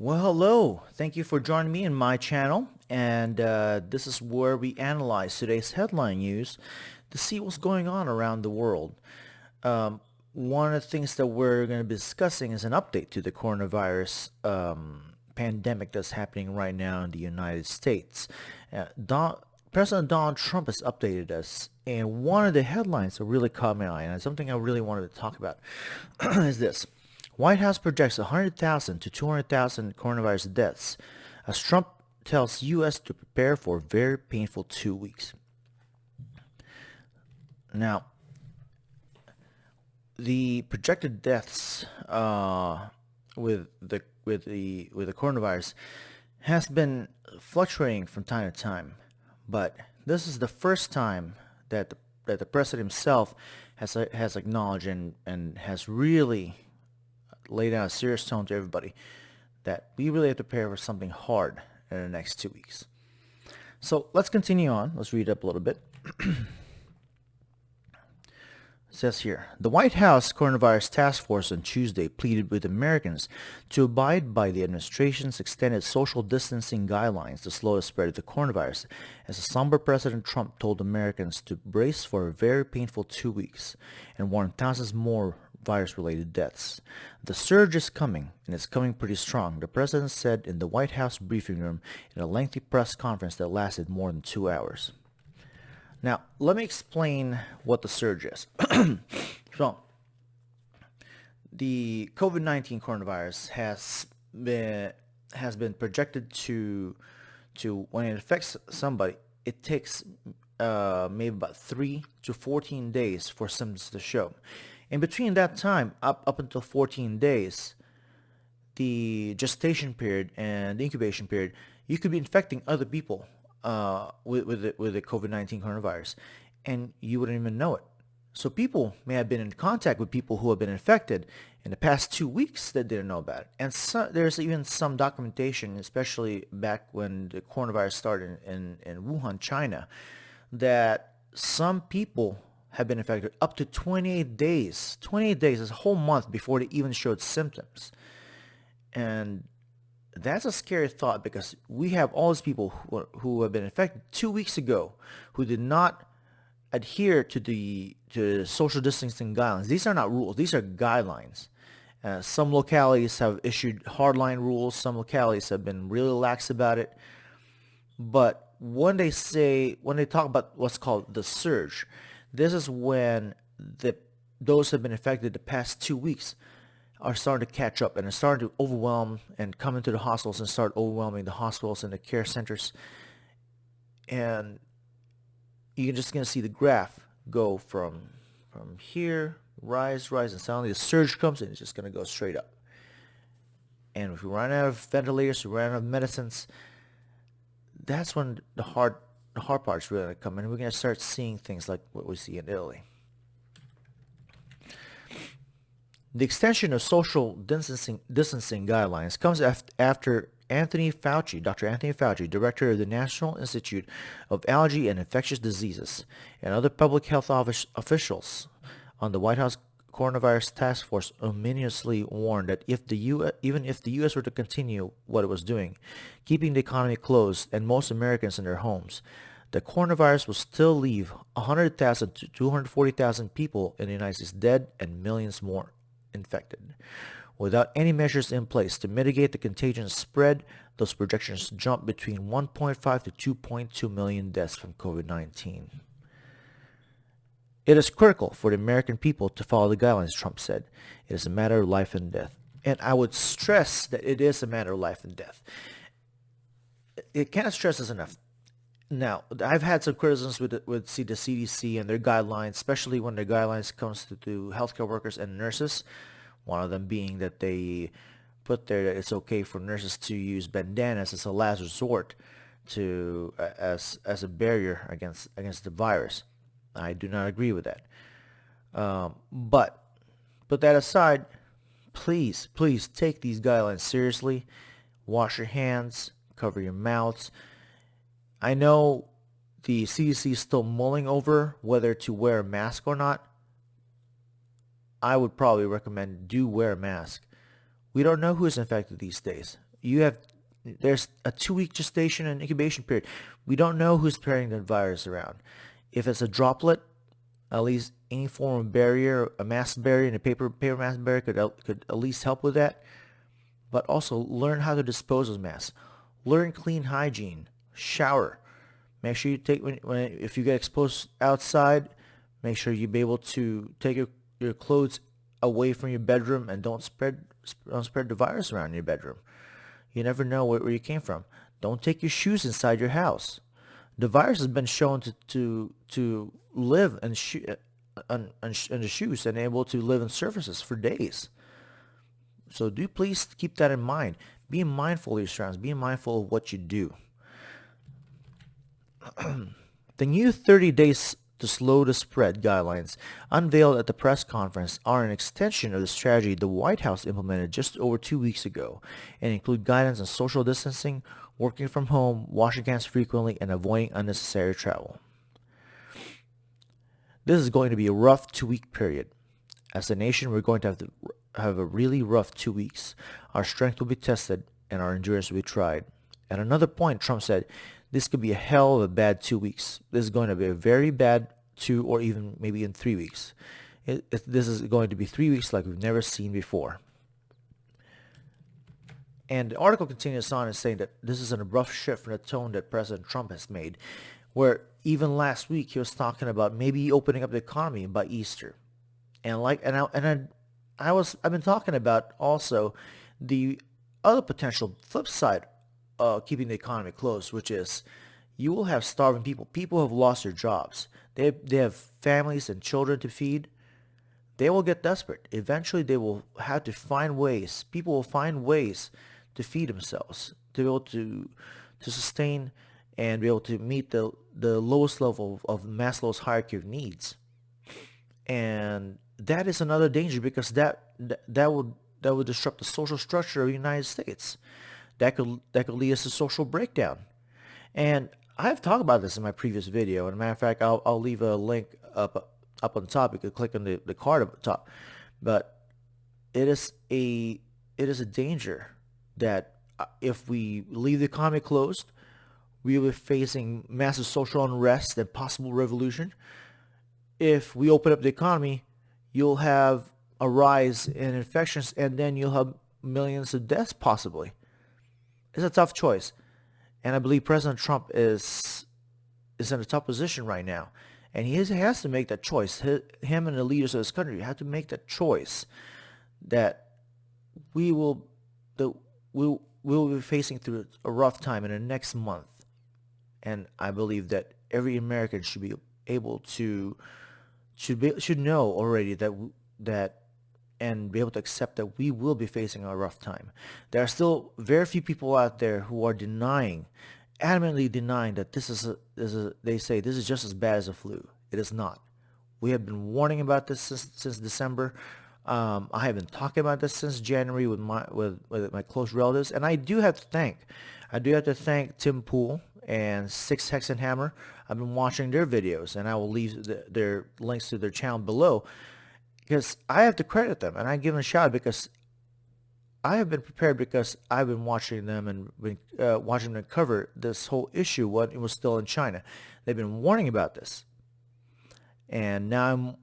Well, hello. Thank you for joining me in my channel. And this is where we analyze today's headline news to see what's going on around the world. Um, One of the things that we're going to be discussing is an update to the coronavirus pandemic that's happening right now in the United States. President Donald Trump has updated us, and one of the headlines that really caught my eye, and something I really wanted to talk about, is this. White House projects 100,000 to 200,000 coronavirus deaths as Trump tells U.S. to prepare for a very painful 2 weeks. Now, the projected deaths with the coronavirus has been fluctuating from time to time, but this is the first time that the president himself has acknowledged and has really laid out a serious tone to everybody that we really have to prepare for something hard in the next 2 weeks. So let's continue on. Let's read up a little bit. It says here, the White House Coronavirus Task Force on Tuesday pleaded with Americans to abide by the administration's extended social distancing guidelines to slow the spread of the coronavirus, as a somber President Trump told Americans to brace for a very painful 2 weeks and warned thousands more virus-related deaths. The surge is coming, and it's coming pretty strong, the president said in the White House briefing room in a lengthy press conference that lasted more than 2 hours. Now, let me explain what the surge is. So, the COVID-19 coronavirus has been projected to when it affects somebody, it takes maybe about 3 to 14 days for symptoms to show. In between that time, up until 14 days, the gestation period and the incubation period, you could be infecting other people with the COVID-19 coronavirus, and you wouldn't even know it. So people may have been in contact with people who have been infected in the past 2 weeks that didn't know about it. And there's even some documentation, especially back when the coronavirus started in Wuhan, China, that some people have been infected up to 28 days. 28 days is a whole month before they even showed symptoms. And that's a scary thought, because we have all these people who have been infected 2 weeks ago who did not adhere to the social distancing guidelines. These are not rules. These are guidelines. Some localities have issued hardline rules. Some localities have been really lax about it. But when they talk about what's called the surge, this is when those who have been infected the past 2 weeks are starting to catch up and are starting to overwhelm and come into the hospitals and start overwhelming the hospitals and the care centers. And you're just going to see the graph go from here, rise, and suddenly the surge comes and it's just going to go straight up. And if we run out of ventilators, we run out of medicines, that's when the hard part's really going to come in. We're going to start seeing things like what we see in Italy. The extension of social distancing guidelines comes after Anthony Fauci, Dr. Anthony Fauci, director of the National Institute of Allergy and Infectious Diseases, and other public health officials on the White House Coronavirus Task Force ominously warned that even if the U.S. were to continue what it was doing, keeping the economy closed and most Americans in their homes, the coronavirus will still leave 100,000 to 240,000 people in the United States dead and millions more infected. Without any measures in place to mitigate the contagion spread, those projections jump between 1.5 to 2.2 million deaths from COVID-19. It is critical for the American people to follow the guidelines, Trump said. It is a matter of life and death. And I would stress that it is a matter of life and death. It cannot stress this enough. Now, I've had some criticisms with the CDC and their guidelines, especially when their guidelines comes to healthcare workers and nurses. One of them being that they put there that it's okay for nurses to use bandanas as a last resort as a barrier against the virus. I do not agree with that. But put that aside, please take these guidelines seriously. Wash your hands, cover your mouths. I know the CDC is still mulling over whether to wear a mask or not. I would probably recommend do wear a mask. We don't know who is infected these days. there's a 2 week gestation and incubation period. We don't know who's spreading the virus around. If it's a droplet, at least any form of barrier, a mask barrier and a paper mask barrier could at least help with that. But also learn how to dispose of masks. Learn clean hygiene. Shower. Make sure you take if you get exposed outside, make sure you be able to take your clothes away from your bedroom and don't spread the virus around in your bedroom. You never know where you came from. Don't take your shoes inside your house. The virus has been shown to live in the shoes and able to live in surfaces for days. So do please keep that in mind. Be mindful of your surroundings. Be mindful of what you do. The new 30 days to slow the spread guidelines unveiled at the press conference are an extension of the strategy the White House implemented just over 2 weeks ago and include guidance on social distancing, working from home, washing hands frequently, and avoiding unnecessary travel. This is going to be a rough 2 week period. As a nation, we're going to have a really rough 2 weeks. Our strength will be tested and our endurance will be tried. At another point, Trump said, this could be a hell of a bad 2 weeks. This is going to be a very bad 2 or even maybe in 3 weeks. This is going to be 3 weeks like we've never seen before. And the article continues on and saying that this is an abrupt shift from the tone that President Trump has made, where even last week he was talking about maybe opening up the economy by Easter. And I've been talking about also the other potential flip side keeping the economy closed, which is you will have starving people. People who have lost their jobs. They have families and children to feed. They will get desperate. Eventually, they will have to find ways. People will find ways to feed themselves, to be able to sustain and be able to meet the lowest level of Maslow's hierarchy of needs. And that is another danger because that would disrupt the social structure of the United States. That could lead us to social breakdown. And I've talked about this in my previous video. And as a matter of fact, I'll leave a link up on top. You can click on the card up top. But it is a danger that if we leave the economy closed, we will be facing massive social unrest and possible revolution. If we open up the economy, you'll have a rise in infections, and then you'll have millions of deaths possibly. It's a tough choice. And I believe President Trump is in a tough position right now. And he has to make that choice. Him and the leaders of this country have to make that choice that we will be facing through a rough time in the next month. And I believe that every American should be able to should know already that and be able to accept that we will be facing a rough time. There are still very few people out there who are adamantly denying that they say this is just as bad as a flu. It is not. We have been warning about this since December. I have been talking about this since January with my close relatives, and I do have to thank Tim Pool and Six Hexenhammer. I've been watching their videos, and I will leave their links to their channel below because I have to credit them, and I give them a shout out because I have been prepared because I've been watching them and been watching them cover this whole issue when it was still in China. They've been warning about this, and now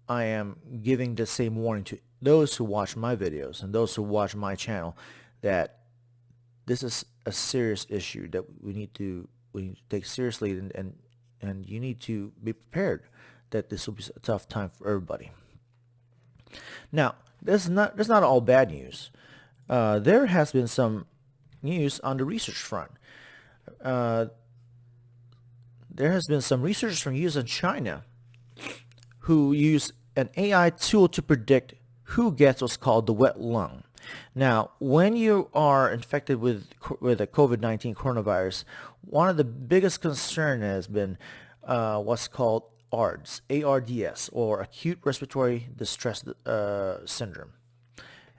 I am giving the same warning to those who watch my videos and those who watch my channel that this is a serious issue that we need to take seriously, and you need to be prepared that this will be a tough time for everybody. Now, this is not all bad news. There has been some news on the research front. There has been some researchers from US and China who use an AI tool to predict who gets what's called the wet lung. Now, when you are infected with a COVID-19 coronavirus, one of the biggest concern has been what's called ARDS, ARDS, or acute respiratory distress syndrome.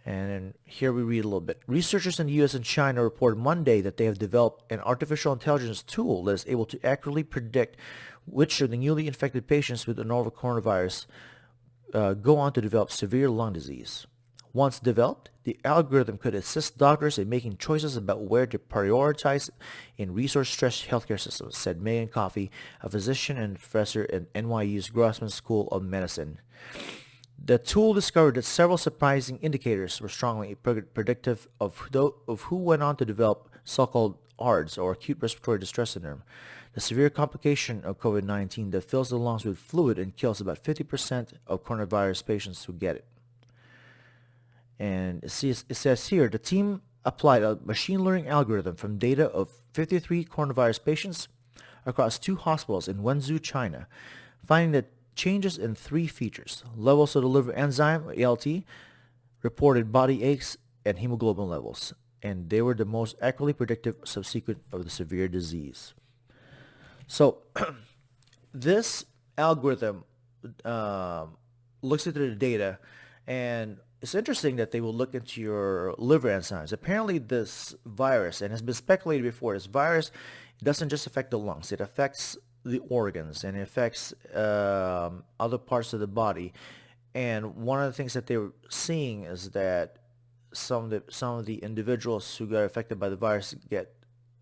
And here we read a little bit. Researchers in the US and China reported Monday that they have developed an artificial intelligence tool that is able to accurately predict which of the newly infected patients with the novel coronavirus go on to develop severe lung disease. Once developed, the algorithm could assist doctors in making choices about where to prioritize in resource-stretched healthcare systems, said Megan Coffey, a physician and professor at NYU's Grossman School of Medicine. The tool discovered that several surprising indicators were strongly predictive of who went on to develop so-called ARDS, or acute respiratory distress syndrome, the severe complication of COVID-19 that fills the lungs with fluid and kills about 50% of coronavirus patients who get it. And it says here, the team applied a machine learning algorithm from data of 53 coronavirus patients across 2 hospitals in Wenzhou, China, finding that changes in 3 features: levels of the liver enzyme, ALT, reported body aches, and hemoglobin levels, and they were the most accurately predictive subsequent of the severe disease. So this algorithm looks into the data, and it's interesting that they will look into your liver enzymes. Apparently this virus, and has been speculated before, this virus doesn't just affect the lungs, it affects the organs, and it affects other parts of the body. And one of the things that they were seeing is that some of the individuals who got affected by the virus get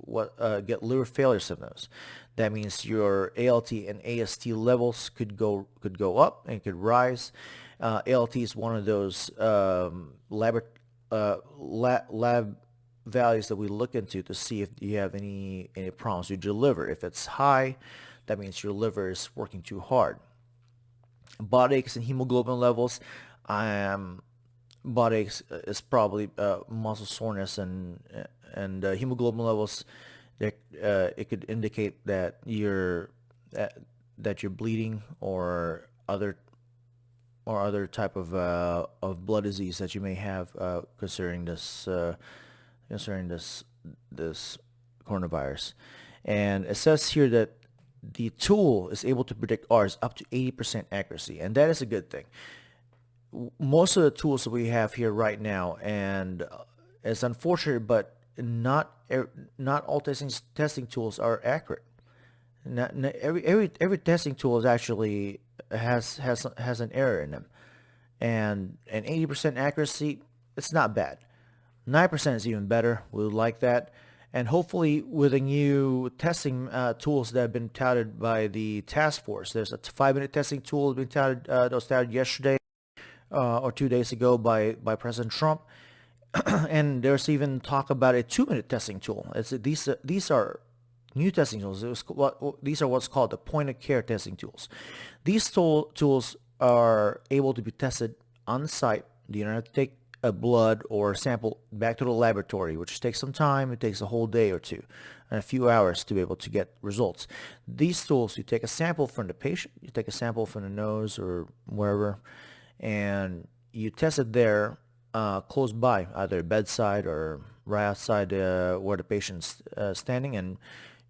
liver failure symptoms. That means your ALT and AST levels could go up and could rise. ALT is one of those lab values that we look into to see if you have any problems with your liver. If it's high, that means your liver is working too hard. Body aches and hemoglobin levels. Body aches is probably muscle soreness, and hemoglobin levels. It could indicate that you're bleeding or other type of blood disease that you may have concerning this coronavirus. And it says here that the tool is able to predict ARDS up to 80% accuracy, and that is a good thing. Most of the tools that we have here right now, and it's unfortunate, but not all testing tools are accurate. Not every testing tool is actually has an error in them, and 80% accuracy, it's not bad. 9% is even better. We would like that. And hopefully with the new testing tools that have been touted by the task force, there's a 5-minute testing tool that was touted yesterday or 2 days ago by President Trump. And there's even talk about a 2-minute testing tool. These are new testing tools. These are what's called the point-of-care testing tools. These tools are able to be tested on site. You don't have to take a blood or a sample back to the laboratory, which takes some time. It takes a whole day or two and a few hours to be able to get results. These tools, you take a sample from the patient, you take a sample from the nose or wherever, and you test it there close by, either bedside or right outside where the patient's standing, and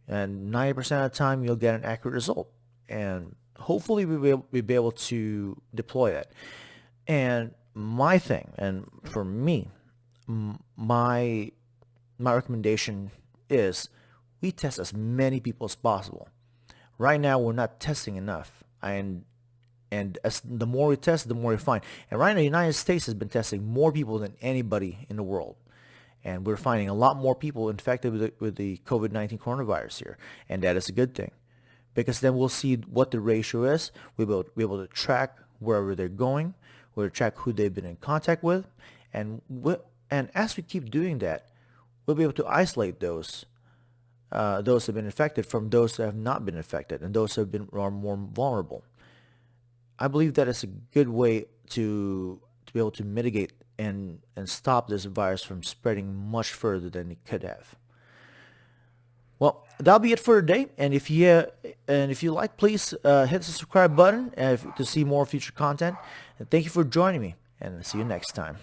90% of the time you'll get an accurate result. And hopefully we'll be able to deploy that. And my thing, and for me, my recommendation is we test as many people as possible. Right now we're not testing enough, and as the more we test, the more we find. And right now the United States has been testing more people than anybody in the world, and we're finding a lot more people infected with the COVID-19 coronavirus here, and that is a good thing, because then we'll see what the ratio is. We'll be able to track wherever they're going. We'll track who they've been in contact with, and as we keep doing that, we'll be able to isolate those who have been infected from those that have not been infected, and those who are more vulnerable. I believe that is a good way to be able to mitigate and stop this virus from spreading much further than it could have. Well, that'll be it for today. And if you like, please hit the subscribe button to see more future content. And thank you for joining me. And see you next time.